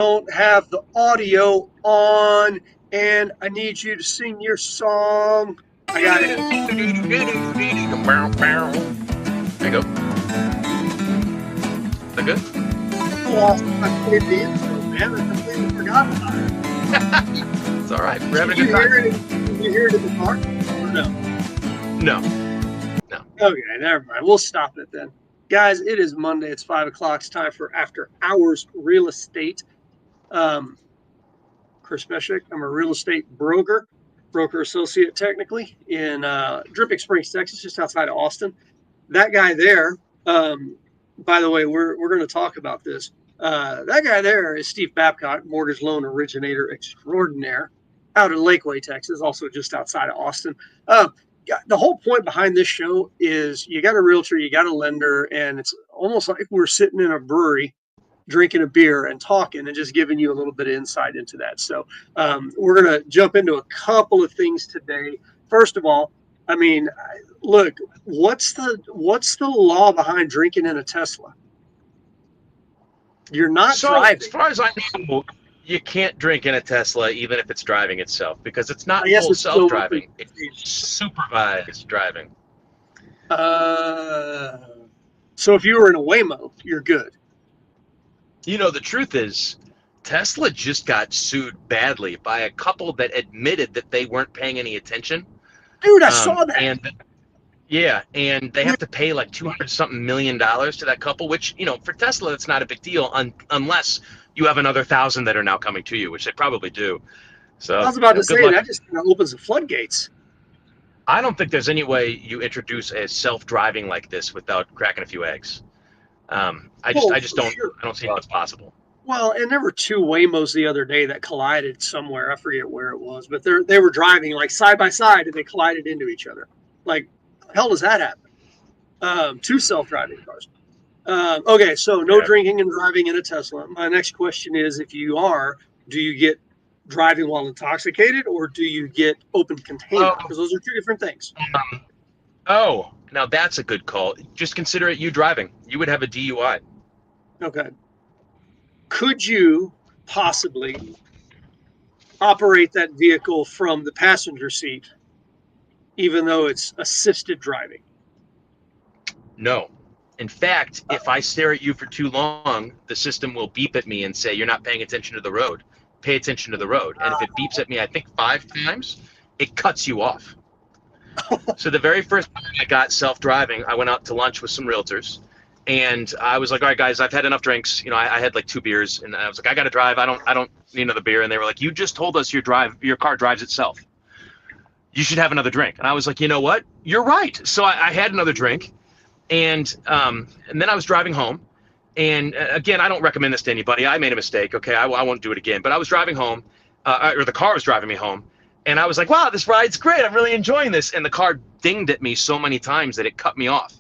don't have the audio on, and I need you to sing your song. I got it. There you go. Is that good? I played the intro, man. I completely forgot about it. It's all right. We're having Did a good time. Did you hear it in the car? Or no? No. Okay, never mind. We'll stop it then. Guys, it is Monday. It's 5 o'clock. It's time for After Hours Real Estate. Chris Meshik. I'm a real estate broker associate technically in Dripping Springs, Texas, just outside of Austin. That guy there, by the way, we're going to talk about this. That guy there is Steve Babcock, mortgage loan originator extraordinaire out in Lakeway, Texas, also just outside of Austin. The whole point behind this show is you got a realtor, you got a lender, and it's almost like we're sitting in a brewery drinking a beer and talking and just giving you a little bit of insight into that. So we're going to jump into a couple of things today. First of all, I mean, look, what's the law behind drinking in a Tesla? You're not driving. As far as I know, you can't drink in a Tesla even if it's driving itself because it's not Yes, full it's self-driving. It's supervised driving. So if you were in a Waymo, you're good. You know, the truth is, Tesla just got sued badly by a couple that admitted that they weren't paying any attention. Dude, I saw that. And they have to pay like $200-something million to that couple, which, you know, for Tesla, it's not a big deal unless you have another 1,000 that are now coming to you, which they probably do. So I was about to say, luck. that just kind of opens the floodgates. I don't think there's any way you introduce a self-driving like this without cracking a few eggs. I don't see how it's possible. Well, and there were two Waymos the other day that collided somewhere. I forget where it was, but they were driving like side by side and they collided into each other. Like, the hell does that happen? Two self-driving cars. Okay, so no drinking and driving in a Tesla. My next question is, if you are, do you get driving while intoxicated or do you get open container? Because those are two different things. Now that's a good call. Just consider it you driving. You would have a DUI. Okay. Could you possibly operate that vehicle from the passenger seat, even though it's assisted driving? No. In fact, if I stare at you for too long, the system will beep at me and say, you're not paying attention to the road. Pay attention to the road. And if it beeps at me, I think 5 times, it cuts you off. So the very first time I got self-driving, I went out to lunch with some realtors. And I was like, all right, guys, I've had enough drinks. You know, I had like 2 beers. And I was like, I got to drive. I don't need another beer. And they were like, you just told us your car drives itself. You should have another drink. And I was like, you know what? You're right. So I had another drink. And then I was driving home. And again, I don't recommend this to anybody. I made a mistake. Okay, I won't do it again. But I was driving home, or the car was driving me home. And I was like, wow, this ride's great. I'm really enjoying this. And the car dinged at me so many times that it cut me off.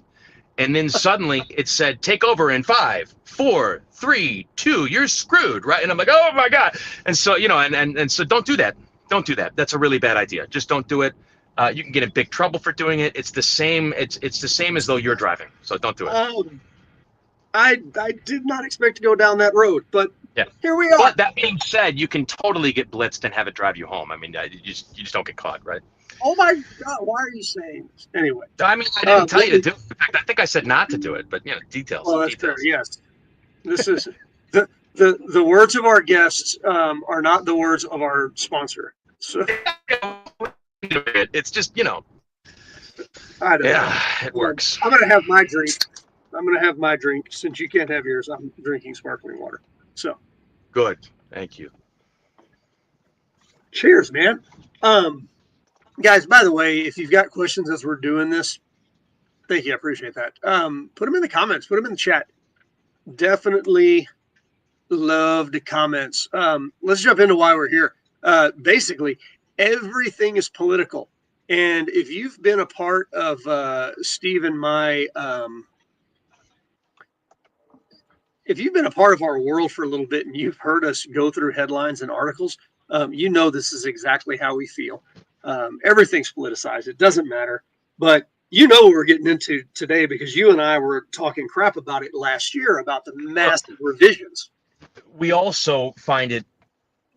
And then suddenly it said, take over in 5, 4, 3, 2, you're screwed, right? And I'm like, oh my God. And so, you know, and so don't do that. Don't do that. That's a really bad idea. Just don't do it. You can get in big trouble for doing it. It's the same. It's the same as though you're driving. So don't do it. I did not expect to go down that road, but yeah, here we are. But that being said, you can totally get blitzed and have it drive you home. I mean, you just don't get caught, right? Oh my God! Why are you saying this? Anyway, I mean, I didn't tell you to do it. In fact, I think I said not to do it, but you know, details. Well, that's details. fair. Yes, this is the words of our guests are not the words of our sponsor. So it's just, you know. I don't know. It works. I'm gonna have my drink. Since you can't have yours. I'm drinking sparkling water. So good. Thank you. Cheers, man. Guys, by the way, if you've got questions as we're doing this, thank you. I appreciate that. Put them in the comments. Put them in the chat. Definitely love the comments. Let's jump into why we're here. Basically, everything is political. And if you've been a part of Steve and my if you've been a part of our world for a little bit and you've heard us go through headlines and articles, you know this is exactly how we feel. Everything's politicized. It doesn't matter. But you know what we're getting into today because you and I were talking crap about it last year about the massive revisions. we also find it,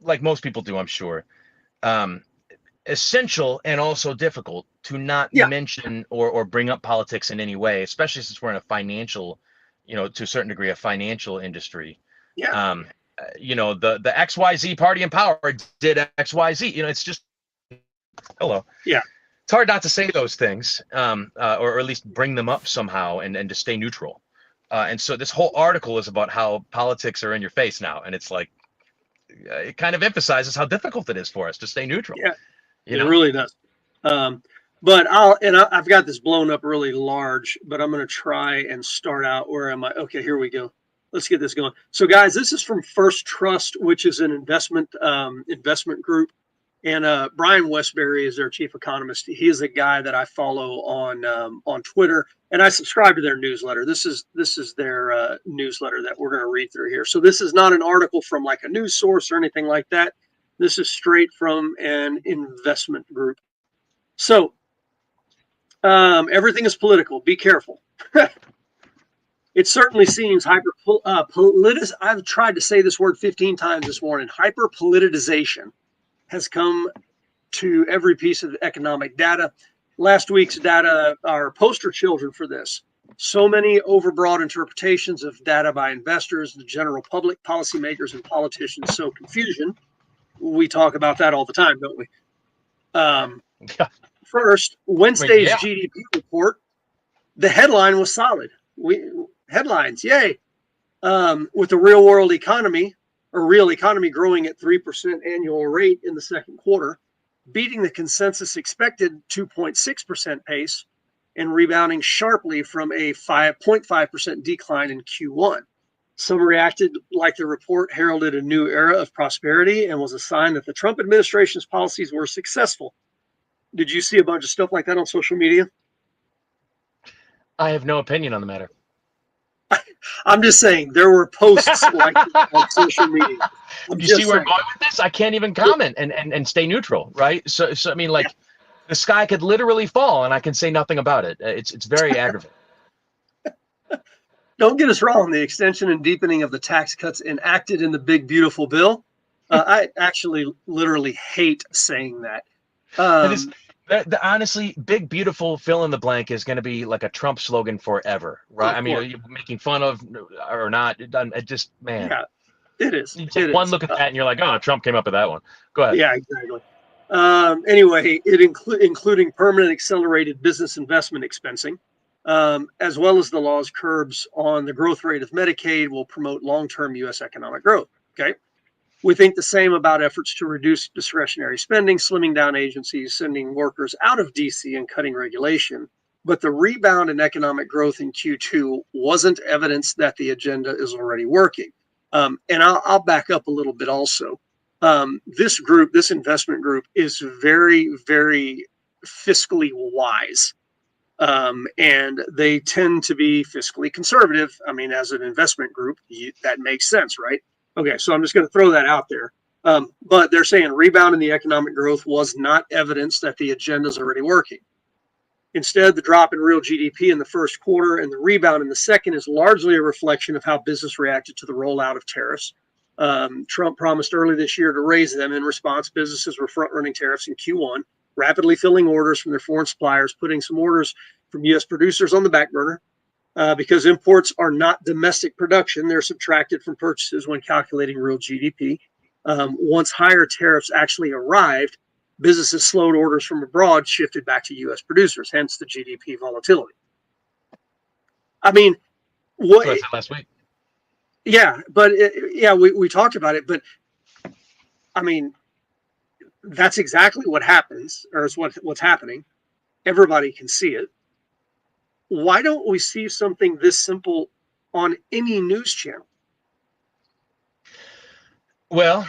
like most people do, I'm sure, essential and also difficult to not Yeah, mention or bring up politics in any way, especially since we're in a financial, to a certain degree, a financial industry. yeah, The XYZ party in power did XYZ. It's just, hello. yeah. It's hard not to say those things, or at least bring them up somehow, and to stay neutral. And so this whole article is about how politics are in your face now, and it's like, it kind of emphasizes how difficult it is for us to stay neutral. Yeah, You it know, really does. But I've got this blown up really large, but I'm going to try and start out. Where am I? Okay, here we go. Let's get this going. So, guys, this is from First Trust, which is an investment group, and Brian Westbury is their chief economist. He is a guy that I follow on Twitter, and I subscribe to their newsletter. This is their newsletter that we're going to read through here. So this is not an article from like a news source or anything like that. This is straight from an investment group. So everything is political. Be careful. It certainly seems I've tried to say this word 15 times this morning. Hyper-politicization has come to every piece of economic data. Last week's data are poster children for this. So many overbroad interpretations of data by investors, the general public, policymakers, and politicians sow confusion. We talk about that all the time, don't we? First, Wednesday's yeah. GDP report, the headline was solid. Headlines, yay. With the real world economy, or real economy growing at 3% annual rate in the second quarter, beating the consensus expected 2.6% pace and rebounding sharply from a 5.5% decline in Q1. Some reacted like the report heralded a new era of prosperity and was a sign that the Trump administration's policies were successful. Did you see a bunch of stuff like that on social media? I have no opinion on the matter. I'm just saying there were posts like that on social media. You see where I'm going with this? I can't even comment and stay neutral, right? So I mean, like, the sky could literally fall and I can say nothing about it. It's very aggravating. Don't get us wrong. The extension and deepening of the tax cuts enacted in the big, beautiful bill. I actually literally hate saying that. Honestly, big, beautiful fill in the blank is going to be like a Trump slogan forever, right? I mean, are you making fun of or not? It just, man. Yeah, it is. You take one look at that and you're like, oh, Trump came up with that one. Go ahead. Yeah, exactly. Anyway, including permanent accelerated business investment expensing, as well as the law's curbs on the growth rate of Medicaid, will promote long-term U.S. economic growth. Okay. We think the same about efforts to reduce discretionary spending, slimming down agencies, sending workers out of D.C., and cutting regulation. But the rebound in economic growth in Q2 wasn't evidence that the agenda is already working. And I'll back up a little bit also. This investment group, is very, very fiscally wise. And they tend to be fiscally conservative. I mean, as an investment group, that makes sense, right? Okay, so I'm just going to throw that out there. But they're saying rebound in the economic growth was not evidence that the agenda is already working. Instead, the drop in real GDP in the first quarter and the rebound in the second is largely a reflection of how business reacted to the rollout of tariffs. Trump promised early this year to raise them. In response, businesses were front-running tariffs in Q1, rapidly filling orders from their foreign suppliers, putting some orders from U.S. producers on the back burner. Because imports are not domestic production, they're subtracted from purchases when calculating real GDP. Once higher tariffs actually arrived, businesses slowed orders from abroad, shifted back to U.S. producers, hence the GDP volatility. I mean, what I said last week. Yeah, but we talked about it, but I mean, that's exactly what happens, or is what's happening. Everybody can see it. Why don't we see something this simple on any news channel? Well,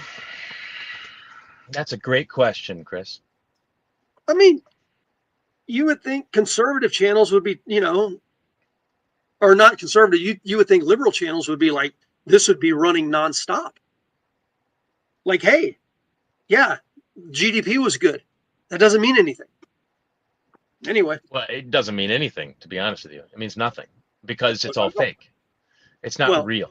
that's a great question, Chris. I mean, you would think conservative channels would be, or not conservative. You would think liberal channels would be like, this would be running nonstop. Like, hey, yeah, GDP was good. That doesn't mean anything. Anyway. Well, it doesn't mean anything, to be honest with you. It means nothing because it's all fake. It's not real.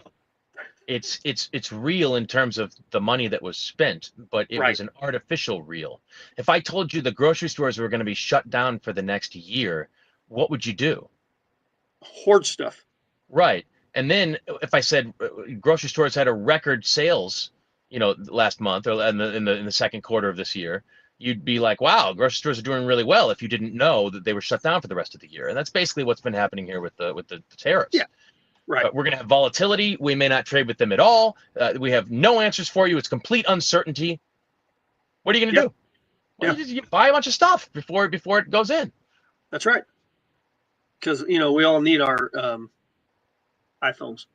It's real in terms of the money that was spent, but it Right. was an artificial real. If I told you the grocery stores were going to be shut down for the next year, what would you do? Hoard stuff. Right. And then if I said grocery stores had a record sales, last month or in the second quarter of this year, you'd be like, wow, grocery stores are doing really well if you didn't know that they were shut down for the rest of the year. And that's basically what's been happening here with the tariffs. Yeah. Right. We're going to have volatility. We may not trade with them at all. We have no answers for you. It's complete uncertainty. What are you going to Yeah. do? Well, Yeah. you buy a bunch of stuff before it goes in. That's right. Because we all need our iPhones.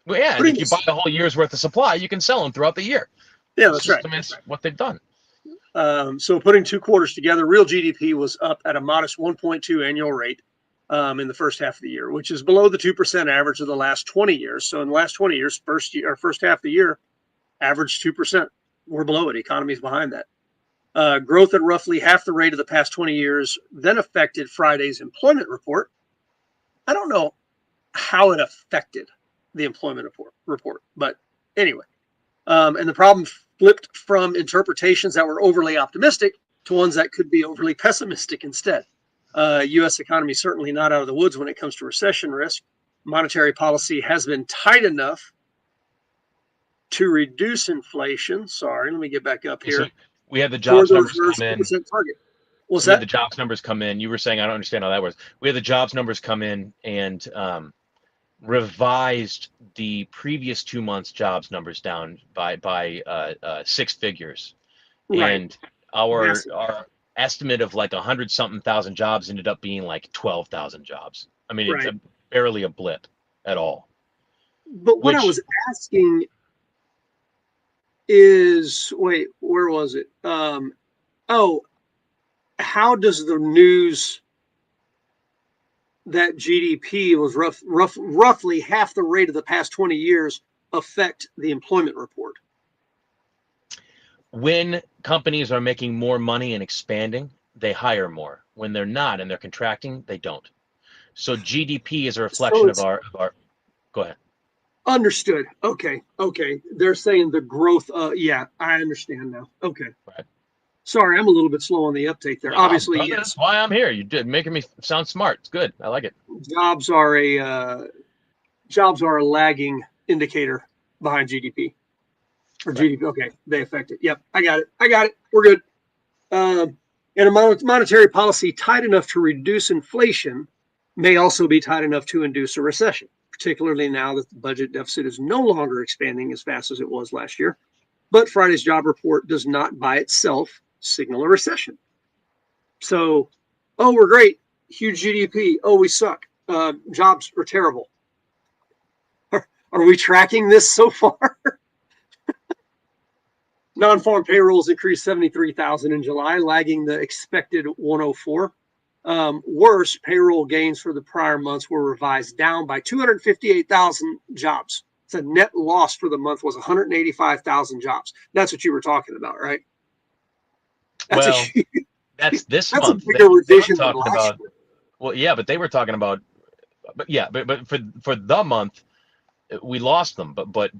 Well, yeah, and Putting if you buy this. a whole year's worth of supply, you can sell them throughout the year. Yeah, The that's right. system is what they've done. So putting 2 quarters together, real GDP was up at a modest 1.2 annual rate in the first half of the year, which is below the 2% average of the last 20 years. So in the last 20 years, first half of the year, averaged 2%. We're below it. Economy's behind that. Growth at roughly half the rate of the past 20 years then affected Friday's employment report. I don't know how it affected the employment report, but anyway. And the problem flipped from interpretations that were overly optimistic to ones that could be overly pessimistic instead. U.S. economy certainly not out of the woods when it comes to recession risk. Monetary policy has been tight enough to reduce inflation. Sorry, let me get back up here. So we had the Toward jobs those numbers first come in. 2% target. What's We had that? the jobs numbers come in. You were saying I don't understand how that works. We had the jobs numbers come in and revised the previous 2 months jobs numbers down by 6 figures, Right. and our Massive. our estimate of like 100 something thousand jobs ended up being like 12,000 jobs. I mean, it's Right. barely a blip at all. But what I Which was asking is, wait, where was it? Oh, how does the news that GDP was roughly half the rate of the past 20 years affect the employment report? when companies are making more money and expanding, they hire more. When they're not and they're contracting, they don't. So GDP is a So reflection of it's our. Go ahead. understood. Okay. Okay. They're saying the growth. Yeah, I understand now. Okay. Right. Sorry, I'm a little bit slow on the uptake there. No, Obviously, brother, yes, that's why I'm here. You did making me sound smart. It's good. I like it. jobs are a lagging indicator behind GDP or Right. GDP. Okay, they affect it. Yep, I got it. We're good. And a monetary policy tight enough to reduce inflation may also be tight enough to induce a recession, particularly now that the budget deficit is no longer expanding as fast as it was last year. But Friday's job report does not by itself signal a recession. So, oh, we're great, huge GDP. Oh, we suck. Jobs are terrible. Are we tracking this so far? Non-farm payrolls increased 73,000 in July, lagging the expected 104. Worse, payroll gains for the prior months were revised down by 258,000 jobs. So net loss for the month was 185,000 jobs. That's what you were talking about, right? That's Well, that's this that's a month. bigger They were revision than talking last about. year. Well, yeah, but they were talking about. But yeah, but for the month, we lost them. But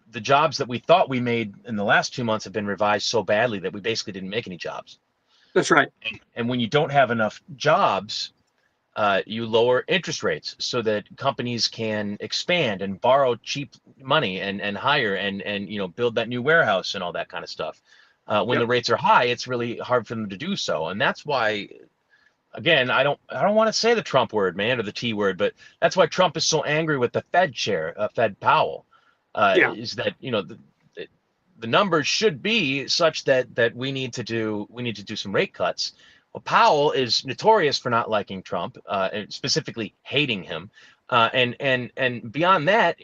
the jobs that we thought we made in the last 2 months have been revised so badly that we basically didn't make any jobs. That's right. And when you don't have enough jobs, you lower interest rates so that companies can expand and borrow cheap money and hire and build that new warehouse and all that kind of stuff. When Yep. the rates are high, it's really hard for them to do so, and that's why. Again, I don't want to say the Trump word, man, or the T word, but that's why Trump is so angry with the Fed chair, Fed Powell, Yeah. is that the numbers should be such that we need to do some rate cuts. Well, Powell is notorious for not liking Trump, and specifically hating him, and beyond that,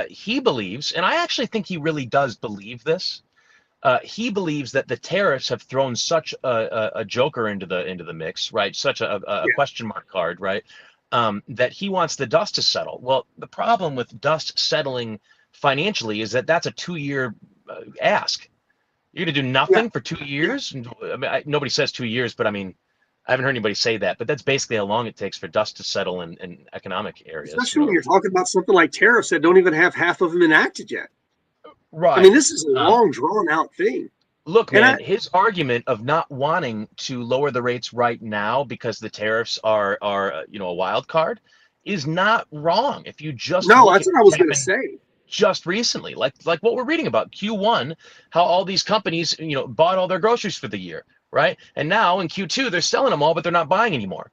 he believes, and I actually think he really does believe this. He believes that the tariffs have thrown such a joker into the mix, right? Such a Yeah. question mark card, right? That he wants the dust to settle. Well, the problem with dust settling financially is that that's a 2 year ask. You're going to do Yeah. nothing for two Yeah. years. I mean, nobody says 2 years, but I mean, I haven't heard anybody say that, but that's basically how long it takes for dust to settle in economic areas. Especially when you're talking about something like tariffs that don't even have half of them enacted yet. I mean, Right. this is a long, drawn out thing. Look, And man, his argument of not wanting to lower the rates right now because the tariffs are a wild card is not wrong. If you just no, look that's at what I what was going to happened say. just recently, like what we're reading about Q1, how all these companies bought all their groceries for the year, right? And now in Q2 they're selling them all, but they're not buying anymore,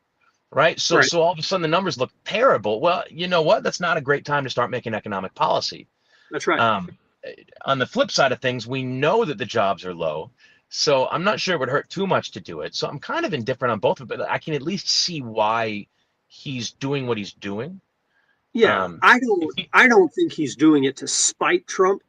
right? So Right. so all of a sudden the numbers look terrible. Well, you know what? That's not a great time to start making economic policy. That's right. Um, on the flip side of things, we know that the jobs are low. So I'm not sure it would hurt too much to do it. So I'm kind of indifferent on both of it, but I can at least see why he's doing what he's doing. Yeah, Um, I if don't. he, I don't think he's doing it to spite Trump.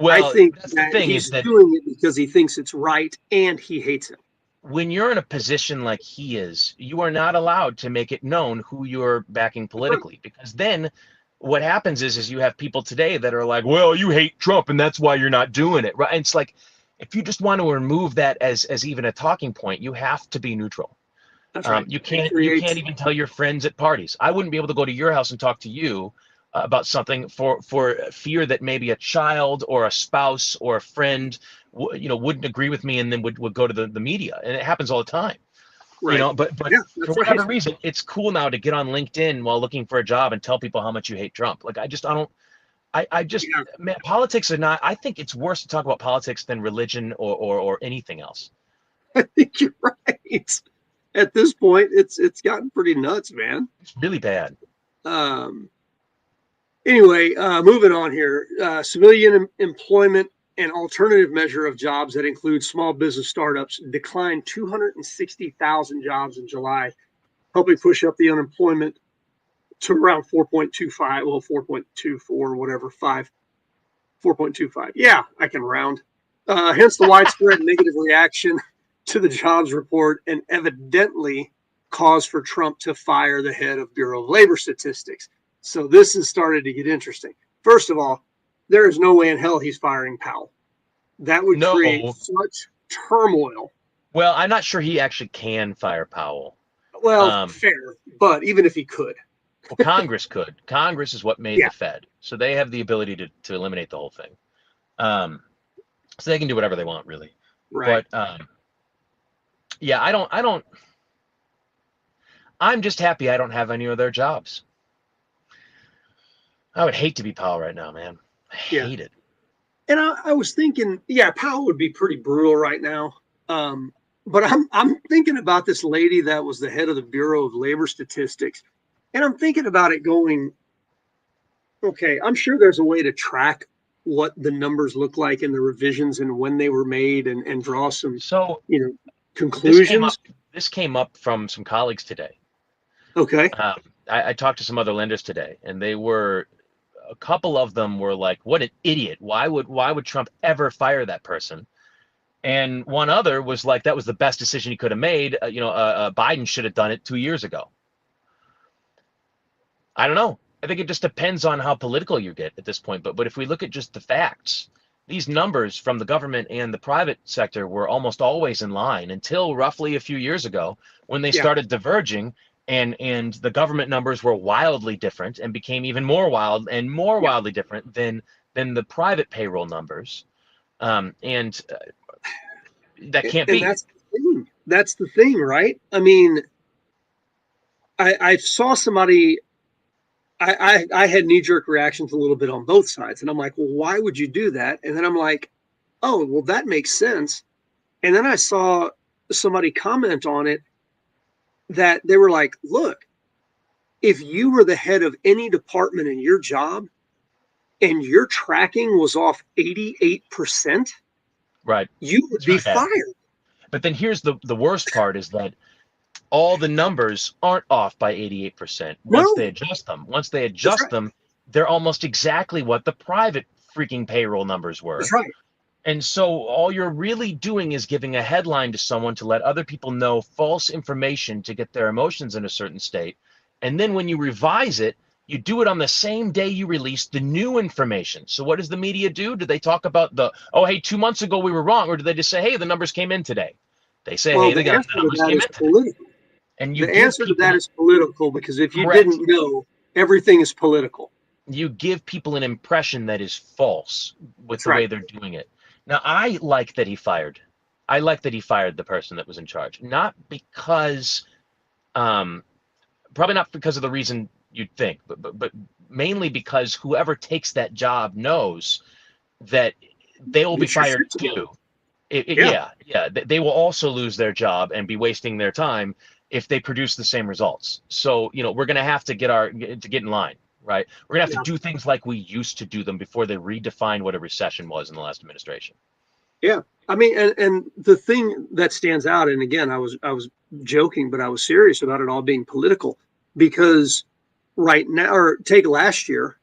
I well, think that's the that thing is he's that doing it because he thinks it's right and he hates him. when you're in a position like he is, you are not allowed to make it known who you're backing That's right. politically, because then what happens is you have people today that are like, well, you hate Trump and that's why you're not doing it, right? And it's like, if you just want to remove that as even a talking point, you have to be neutral. That's right. You It can't creates. even tell your friends at parties. I wouldn't be able to go to your house and talk to you about something for fear that maybe a child or a spouse or a friend wouldn't agree with me, and then would go to the media, and it happens all the time. Right. But Yeah, for that's right. whatever reason, it's cool now to get on LinkedIn while looking for a job and tell people how much you hate Trump. Like, I don't. I just, Yeah, man, politics are not. I think it's worse to talk about politics than religion or anything else. I think you're right. At this point, it's gotten pretty nuts, man. It's really bad. Um. Anyway, moving on here. Civilian employment and alternative measure of jobs that include small business startups declined 260,000 jobs in July, helping push up the unemployment to around 4.25, well, 4.24, whatever, 4.25. Yeah, I can round. Hence the widespread negative reaction to the jobs report and evidently cause for Trump to fire the head of Bureau of Labor Statistics. So this has started to get interesting. First of all, there is no way in hell he's firing Powell. That would create No. such turmoil. Well, I'm not sure he actually can fire Powell. Well, Um, fair, but even if he could, well, Congress could. Congress is what made yeah, the Fed, so they have the ability to eliminate the whole thing. Um, so they can do whatever they want, really. right. But yeah, I'm just happy I don't have any of their jobs. I would hate to be Powell right now, man. I Yeah. hate it. And I was thinking, yeah, Powell would be pretty brutal right now. Um, but I'm thinking about this lady that was the head of the Bureau of Labor Statistics, and I'm thinking about it going, okay, I'm sure there's a way to track what the numbers look like and the revisions and when they were made and draw some, So you know, this came up. conclusions. This came up from some colleagues today. Okay. Um, I talked to some other lenders today, and a couple of them were like, "What an idiot! Why would Trump ever fire that person?" And one other was like, "That was the best decision he could have made. Biden should have done it 2 years ago." I don't know. I think it just depends on how political you get at this point. But if we look at just the facts, these numbers from the government and the private sector were almost always in line until roughly a few years ago when they Yeah. started diverging, and the government numbers were wildly different and became even more wild and more Yeah. wildly different than the private payroll numbers. And that can't And be. that's the thing. That's the thing, right? I mean, I saw somebody I had knee jerk reactions a little bit on both sides. And I'm like, well, why would you do that? And then I'm like, oh, well, that makes sense. And then I saw somebody comment on it that they were like, look, if you were the head of any department in your job and your tracking was off 88%, Right. you would It's be really bad. fired. But then here's the worst part is that all the numbers aren't off by 88% once they No, adjust them. that's right. They're almost exactly what the private freaking payroll numbers That's were. right. And so all you're really doing is giving a headline to someone to let other people know false information to get their emotions in a certain state. And then when you revise it, you do it on the same day you release the new information. So what does the media do? Do they talk about oh, hey, 2 months ago we were wrong? Or do they just say, hey, the numbers came in today? They say, Well, hey, the the answer to numbers that came is in today. political. And you The give answer to people that is political, because if you correct. didn't know, everything is political. You give people an impression that is false with That's the way right. they're doing it. Now, I like that he fired. I like that he fired the person that was in charge, not because, um, probably not because of the reason you'd think, but mainly because whoever takes that job knows that they will be Get your fired shit together. too. Yeah. Yeah, they will also lose their job and be wasting their time if they produce the same results. So, we're going to have to get in line, right? We're going to have Yeah. to do things like we used to do them before they redefined what a recession was in the last administration. Yeah. I mean, and the thing that stands out, and again, I was joking, but I was serious about it all being political, because right now, or take last year,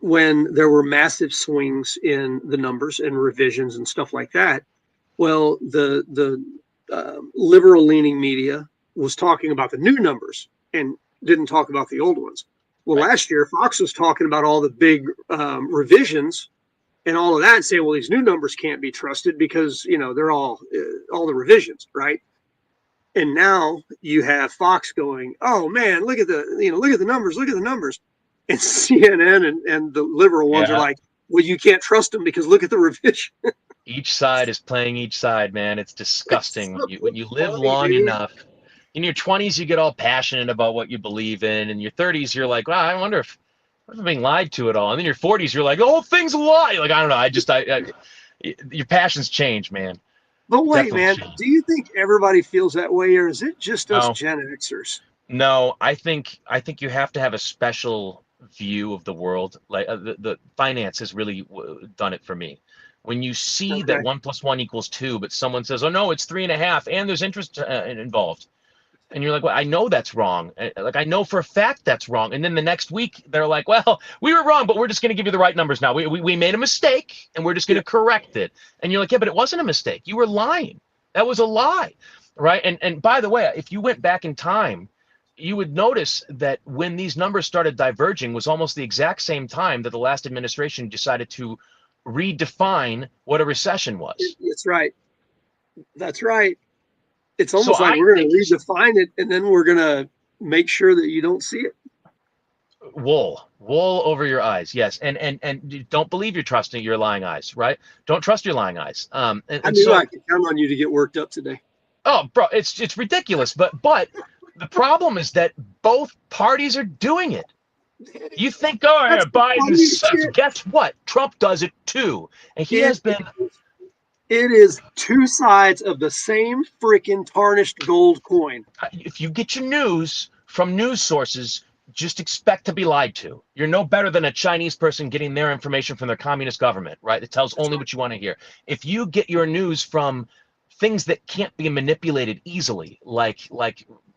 when there were massive swings in the numbers and revisions and stuff like that. Well, the liberal leaning media was talking about the new numbers and didn't talk about the old ones. Well, Right. last year Fox was talking about all the big revisions and all of that, and saying, well, these new numbers can't be trusted because they're all the revisions, right? And now you have Fox going, oh man, look at the numbers, look at the numbers, and CNN and the liberal ones are Yeah. like, well, you can't trust them because look at the revision. Each side is playing each side, man. It's It's disgusting. so When you live funny, long dude. enough, in your 20s, you get all passionate about what you believe in. In your 30s, you're like, wow, I wonder if I'm being lied to at all. And then your 40s, you're like, the whole thing's a lie. Like, I don't know. Your passions change, man. But wait, Definitely man, change. do you think everybody feels that way, or is it just us No, Gen Xers? no. I think you have to have a special view of the world. Like the finance has really done it for me. When you see that Okay. 1 + 1 = 2, but someone says, "Oh no, it's 3.5," and there's interest involved, and you're like, well, I know that's wrong. Like, I know for a fact that's wrong. And then the next week they're like, well, we were wrong, but we're just going to give you the right numbers now. We made a mistake and we're just going Yeah. to correct it. And you're like, yeah, but it wasn't a mistake. You were lying. That was a lie. Right. And by the way, if you went back in time, you would notice that when these numbers started diverging was almost the exact same time that the last administration decided to redefine what a recession was. It's right. That's right. It's So almost like I we're going think to redefine it, and then we're going to make sure that you don't see it. wool over your eyes, yes, and don't believe you're trusting your lying eyes, right? Don't trust your lying eyes. and, I and knew so I could count on you to get worked up today. oh bro, it's ridiculous, but the problem is that both parties are doing it. You think, oh yeah, That's the Biden funniest sucks. shit. Guess what? Trump does it too, and he It has been. it is two sides of the same freaking tarnished gold coin. If you get your news from news sources, just expect to be lied to. You're no better than a Chinese person getting their information from their communist government, right? It tells That's only right. what you want to hear. If you get your news from things that can't be manipulated easily, like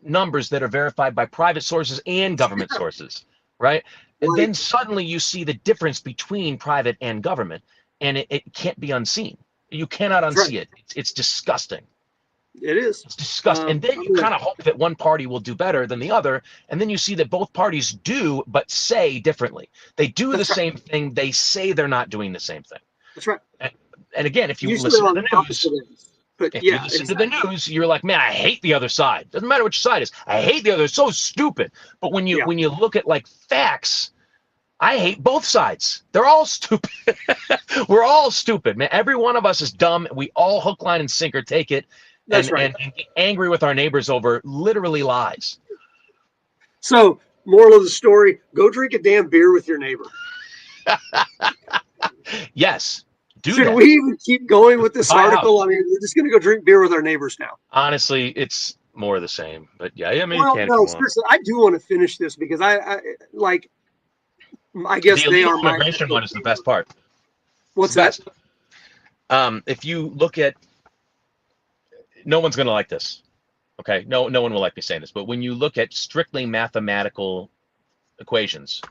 numbers that are verified by private sources and government sources, right? And Right. then suddenly you see the difference between private and government, and it can't be unseen. You cannot That's right. unsee it. It's disgusting. It is. It's disgusting. And then I'm you gonna. kind of hope that one party will do better than the other. And then you see that both parties do, but say differently. They do the That's right. same thing. They say they're not doing the same thing. That's right. And, and again, if you Usually listen to on the opposite news, ends. But if you yeah, listen to the exactly. news, you're like, man, I hate the other side. Doesn't matter which side it is. I hate the other. It's so stupid. But when you Yeah. when you look at like facts, I hate both sides. They're all stupid. We're all stupid, man. Every one of us is dumb. We all hook, line, and sinker take it That's right. and get angry with our neighbors over literally lies. So, moral of the story: go drink a damn beer with your neighbor. Yes, do Should that. we even keep going with this Buy a house. article? I mean, we're just going to go drink beer with our neighbors now. Honestly, it's more of the same. But yeah, I mean, you Well, can if no, you want. seriously, I do want to finish this because I like. I guess The they illegal are my. immigration one is the best part. It's What's the that? best. If you look at, no one's going to like this. Okay, no one will like me saying this. But when you look at strictly mathematical equations,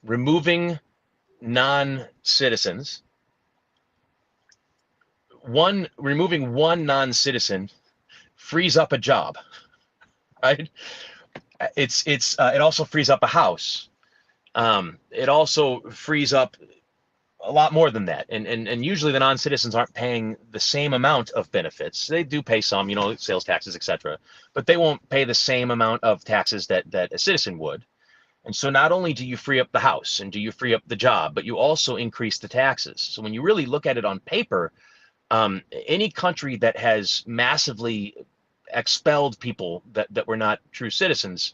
removing non-citizens, removing one non-citizen frees up a job, right? It also frees up a house. It also frees up a lot more than that. And usually the non-citizens aren't paying the same amount of benefits. They do pay some, sales taxes, etc., but they won't pay the same amount of taxes that a citizen would. And so not only do you free up the house and do you free up the job, but you also increase the taxes. So when you really look at it on paper, any country that has massively expelled people that were not true citizens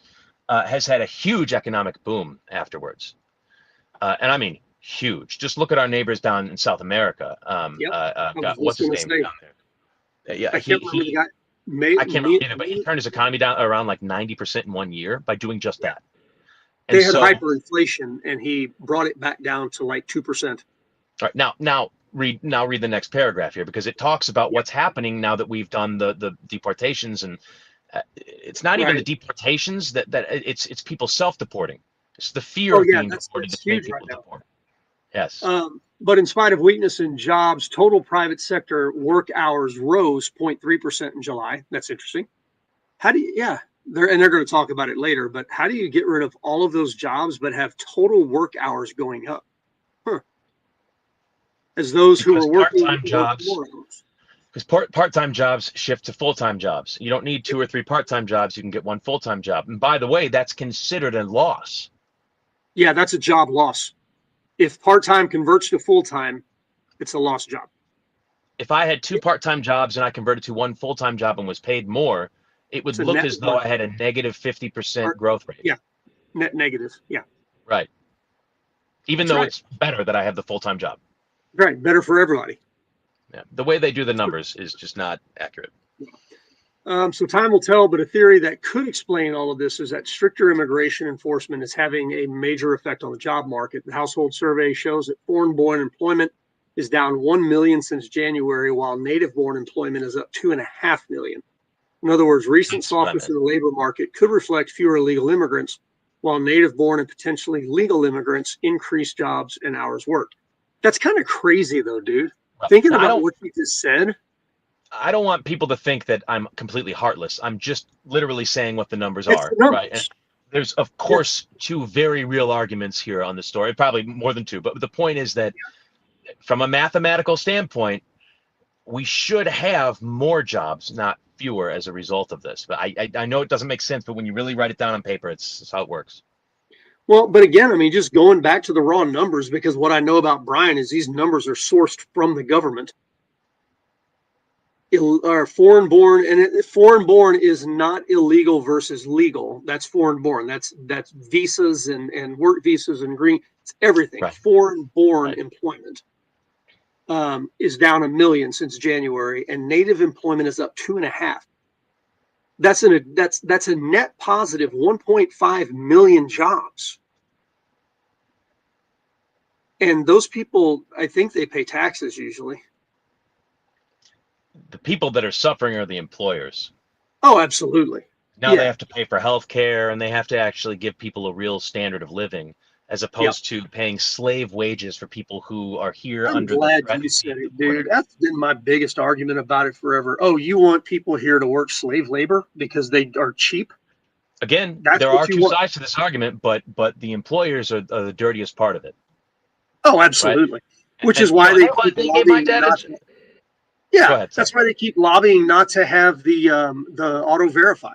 has had a huge economic boom afterwards. And I mean, huge. Just look at our neighbors down in South America. What's his name down there? Yeah, I can't remember the guy. I can't remember either, but he turned his economy down around like 90% in 1 year by doing just that. And they had hyperinflation, and he brought it back down to like 2%. All right, now read the next paragraph here, because it talks about what's happening now that we've done the deportations, and it's not even the deportations that it's people self-deporting. It's the fear of being deported that's made people deport. Yes. But in spite of weakness in jobs, total private sector work hours rose 0.3% in July. That's interesting. They're going to talk about it later, but how do you get rid of all of those jobs but have total work hours going up? As those who are working part-time jobs, because part-time jobs shift to full-time jobs. You don't need 2 or 3 part-time jobs. You can get 1 full-time job. And by the way, that's considered a loss. Yeah, that's a job loss. If part-time converts to full-time, it's a lost job. If I had 2 part-time jobs and I converted to 1 full-time job and was paid more, it would look as though I had a negative 50% growth rate. Yeah, net negative. Yeah. Right. Even though it's better that I have the full-time job. Right, better for everybody. Yeah, the way they do the numbers is just not accurate. So time will tell, but a theory that could explain all of this is that stricter immigration enforcement is having a major effect on the job market. The household survey shows that foreign-born employment is down 1 million since January, while native-born employment is up 2.5 million. In other words, recent softness in the labor market could reflect fewer illegal immigrants, while native-born and potentially legal immigrants increase jobs and hours worked. That's kind of crazy, though, dude. Thinking about what you just said. I don't want people to think that I'm completely heartless. I'm just literally saying what the numbers are, right? And there's, of course, 2 very real arguments here on the story, probably more than 2. But the point is that from a mathematical standpoint, we should have more jobs, not fewer, as a result of this. But I know it doesn't make sense, but when you really write it down on paper, it's how it works. Well, but again, I mean, just going back to the raw numbers, because what I know about Brian is these numbers are sourced from the government. Foreign-born, and foreign-born is not illegal versus legal. That's foreign-born. That's visas and work visas and green. It's everything. Right. Foreign-born employment is down 1 million since January, and native employment is up 2.5. That's a net positive 1.5 million jobs. And those people, I think they pay taxes usually. The people that are suffering are the employers. Oh, absolutely. Now they have to pay for health care, and they have to actually give people a real standard of living, as opposed to paying slave wages for people who are here under the threat. I'm glad you said it, dude. That's been my biggest argument about it forever. Oh, you want people here to work slave labor because they are cheap? Again, there are 2 sides to this argument, but the employers are the dirtiest part of it. Oh, absolutely. Right? Which is why they keep lobbying not to. Yeah, ahead, that's why they keep lobbying not to have the auto verify.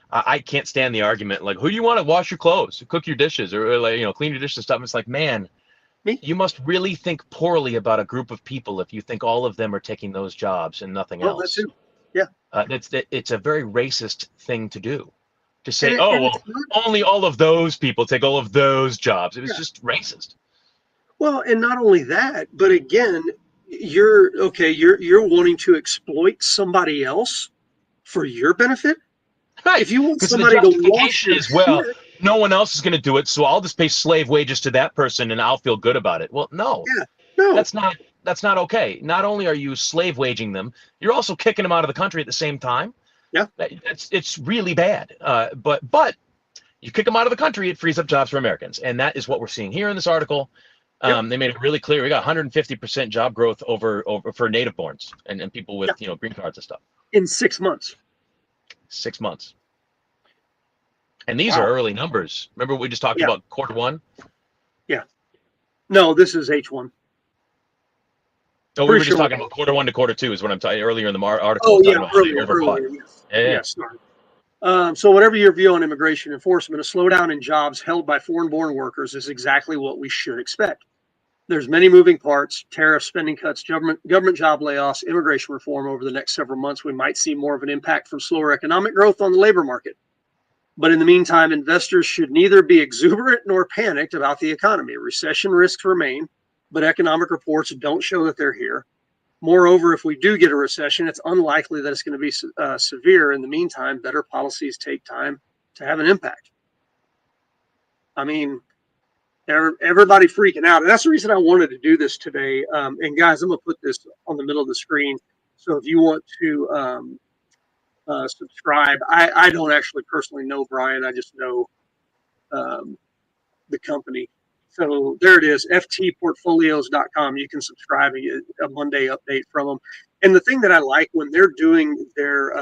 I can't stand the argument like, who do you want to wash your clothes, cook your dishes, or like, clean your dishes and stuff. It's like, man, you must really think poorly about a group of people if you think all of them are taking those jobs and nothing else. That's it. Yeah. It's a very racist thing to do. To say, only all of those people take all of those jobs. It was just racist. Well, and not only that, but again, you're wanting to exploit somebody else for your benefit. Right. If you want somebody to wash as well, no one else is going to do it, so I'll just pay slave wages to that person and I'll feel good about it. Well, no. That's not okay. Not only are you slave waging them, you're also kicking them out of the country at the same time. Yeah. It's really bad. But you kick them out of the country, it frees up jobs for Americans, and that is what we're seeing here in this article. They made it really clear. We got 150% job growth over for native borns and people with green cards and stuff in 6 months. 6 months. And these are early numbers. Remember we just talked about Q1? Yeah. No, this is H1. Oh, we Pretty were just sure. talking about quarter 1 to quarter 2 is what I'm talking earlier in the article. Oh, yeah, Talking about how they overbought. earlier, yes. Yeah, yeah. Yes, sorry. So whatever your view on immigration enforcement, a slowdown in jobs held by foreign-born workers is exactly what we should expect. There's many moving parts, tariffs, spending cuts, government job layoffs, immigration reform over the next several months. We might see more of an impact from slower economic growth on the labor market. But in the meantime, investors should neither be exuberant nor panicked about the economy. Recession risks remain, but economic reports don't show that they're here. Moreover, if we do get a recession, it's unlikely that it's going to be severe. In the meantime, better policies take time to have an impact. I mean, everybody freaking out. And that's the reason I wanted to do this today. And guys, I'm going to put this on the middle of the screen. So if you want to subscribe, I don't actually personally know Brian. I just know the company. So there it is, ftportfolios.com. You can subscribe and get a Monday update from them. And the thing that I like when they're doing their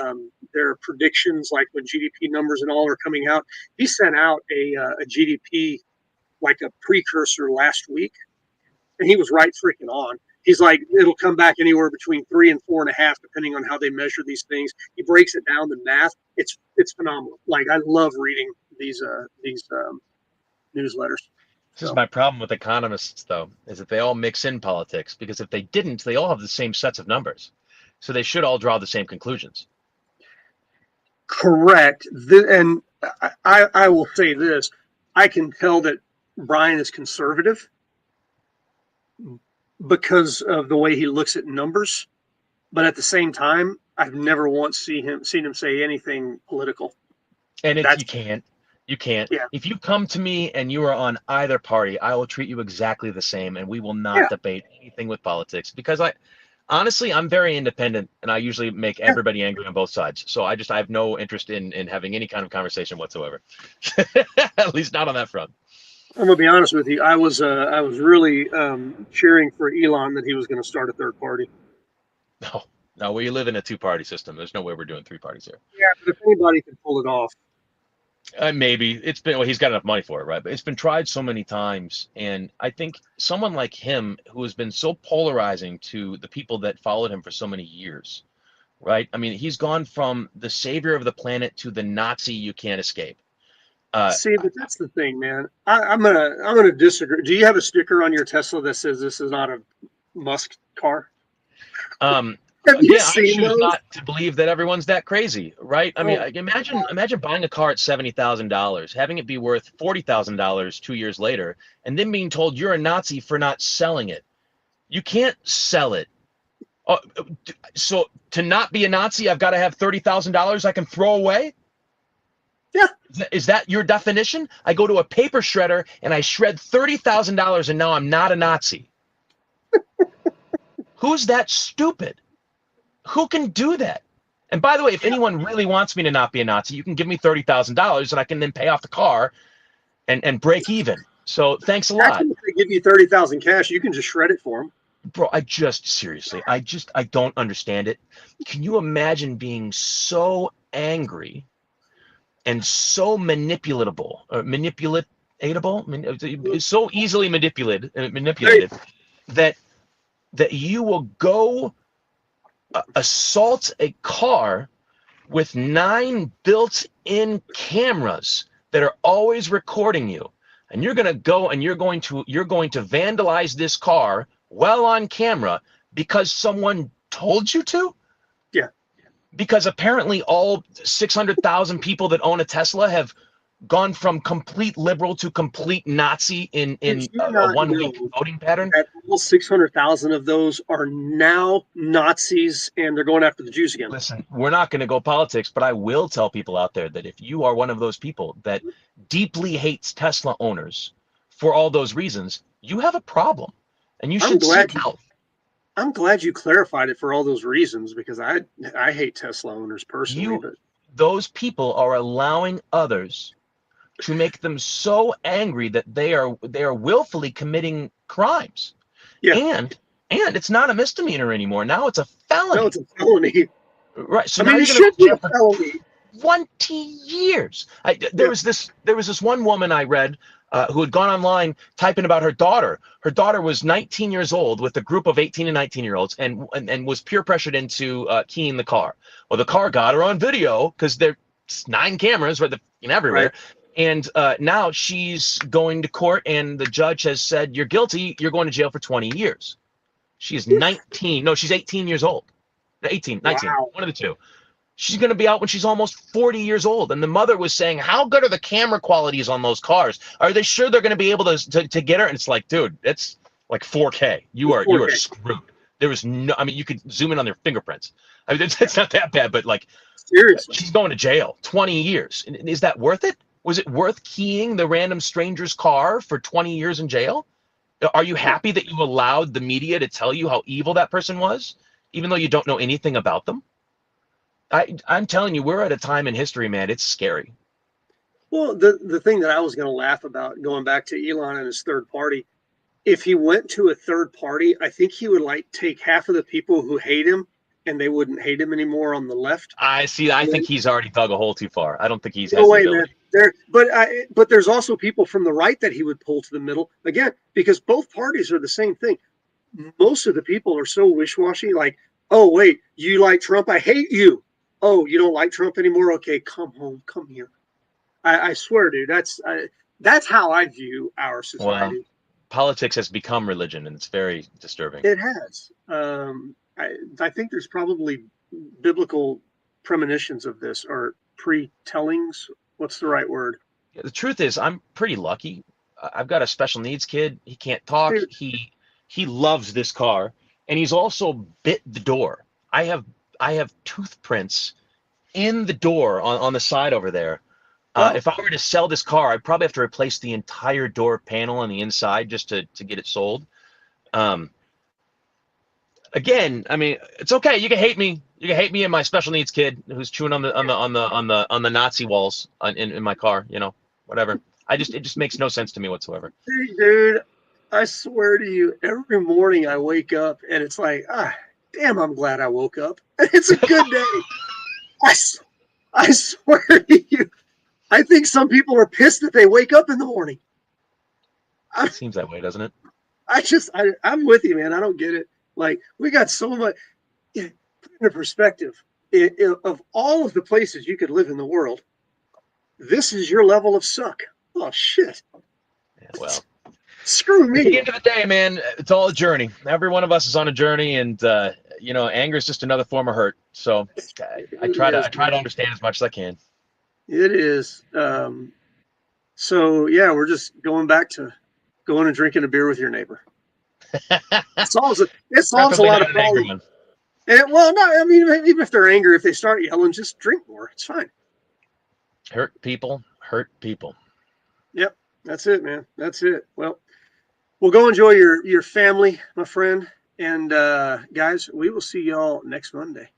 predictions, like when GDP numbers and all are coming out, he sent out a GDP like a precursor last week, and he was right freaking on. He's like, it'll come back anywhere between 3 and 4.5, depending on how they measure these things. He breaks it down to math. It's phenomenal. Like, I love reading these newsletters. This is my problem with economists, though, is that they all mix in politics, because if they didn't, they all have the same sets of numbers. So they should all draw the same conclusions. Correct. And I will say this. I can tell that Brian is conservative because of the way he looks at numbers. But at the same time, I've never once seen him say anything political. And you can't. Yeah. If you come to me and you are on either party, I will treat you exactly the same, and we will not debate anything with politics, because honestly, I'm very independent, and I usually make everybody angry on both sides. So I have no interest in having any kind of conversation whatsoever. At least not on that front. I'm gonna be honest with you. I was really cheering for Elon that he was going to start a third party. No, we live in a two-party system. There's no way we're doing three parties here. Yeah, but if anybody could pull it off. Maybe he's got enough money for it, right? But it's been tried so many times, and I think someone like him, who has been so polarizing to the people that followed him for so many years, right? I mean, he's gone from the savior of the planet to the Nazi you can't escape. See, but that's the thing, man. I'm gonna disagree. Do you have a sticker on your Tesla that says this is not a Musk car? Again, I choose not to believe that everyone's that crazy, right? I mean, imagine buying a car at $70,000, having it be worth $40,000 2 years later, and then being told you're a Nazi for not selling it. You can't sell it. So to not be a Nazi, I've got to have $30,000 I can throw away? Yeah. Is that your definition? I go to a paper shredder and I shred $30,000 and now I'm not a Nazi. Who's that stupid? Who can do that? And by the way, if anyone really wants me to not be a Nazi, you can give me $30,000 and I can then pay off the car and break even. So thanks a lot. Actually, if they give you $30,000 cash, you can just shred it for them. Bro, seriously, I don't understand it. Can you imagine being so angry and so manipulatable, so easily manipulated that you will go assault a car with 9 built-in cameras that are always recording you, and you're going to go and you're going to vandalize this car well on camera because someone told you to? Yeah. Because apparently all 600,000 people that own a Tesla have gone from complete liberal to complete Nazi in a 1 week voting pattern. All 600,000 of those are now Nazis, and they're going after the Jews again. Listen, we're not going to go politics, but I will tell people out there that if you are one of those people that deeply hates Tesla owners for all those reasons, you have a problem, and you should seek help. I'm glad you clarified it for all those reasons, because I hate Tesla owners personally. Those people are allowing others to make them so angry that they are willfully committing crimes. Yeah. And it's not a misdemeanor anymore. Now it's a felony. No, it's a felony. Right. So I mean, it should be a felony. 20 years. There was this one woman I read who had gone online typing about her daughter. Her daughter was 19 years old with a group of 18 and 19-year-olds and was peer pressured into keying the car. Well, the car got her on video because there's 9 cameras right everywhere. Right. And now she's going to court, and the judge has said, you're guilty. You're going to jail for 20 years. She is 19. No, she's 18 years old. 18, 19, Wow. one of the two. She's going to be out when she's almost 40 years old. And the mother was saying, how good are the camera qualities on those cars? Are they sure they're going to be able to get her? And it's like, dude, it's like 4K. You are screwed. There was no, I mean, you could zoom in on their fingerprints. I mean, it's not that bad, but like, seriously, she's going to jail 20 years. Is that worth it? Was it worth keying the random stranger's car for 20 years in jail? Are you happy that you allowed the media to tell you how evil that person was, even though you don't know anything about them? I'm telling you, we're at a time in history, man. It's scary. Well, the thing that I was going to laugh about, going back to Elon and his third party, if he went to a third party, I think he would like take half of the people who hate him and they wouldn't hate him anymore on the left. I think he's already dug a hole too far. I don't think he's no way, man. But there's also people from the right that he would pull to the middle again, because both parties are the same thing. Most of the people are so wish-washy, like, oh wait, you like Trump? I hate you. Oh, you don't like Trump anymore? Okay, come home, come here. I swear, dude, that's how I view our society. Well, politics has become religion, and it's very disturbing. It has. I think there's probably biblical premonitions of this, or pre-tellings. What's the right word? Yeah, the truth is, I'm pretty lucky. I've got a special needs kid. He can't talk. Dude. He loves this car, and he's also bit the door. I have tooth prints in the door on the side over there. If I were to sell this car, I'd probably have to replace the entire door panel on the inside just to get it sold. Again, I mean, it's okay. You can hate me. You can hate me and my special needs kid who's chewing on the Nazi walls in my car. You know, whatever. It just makes no sense to me whatsoever. Dude, I swear to you, every morning I wake up and it's like, damn, I'm glad I woke up. It's a good day. I swear to you, I think some people are pissed that they wake up in the morning. It seems that way, doesn't it? I'm with you, man. I don't get it. Like, we got so much, put it into perspective, of all of the places you could live in the world, this is your level of suck. Oh, shit. Yeah, well. Screw me. At the end of the day, man, it's all a journey. Every one of us is on a journey, and anger is just another form of hurt. So I try to understand as much as I can. It is. So yeah, we're just going back to going and drinking a beer with your neighbor. It solves a lot of problems. And, well, no, I mean, even if they're angry, if they start yelling, just drink more. It's fine. Hurt people. Yep, that's it, man. That's it. Well, we'll go enjoy your family, my friend. And guys, we will see y'all next Monday.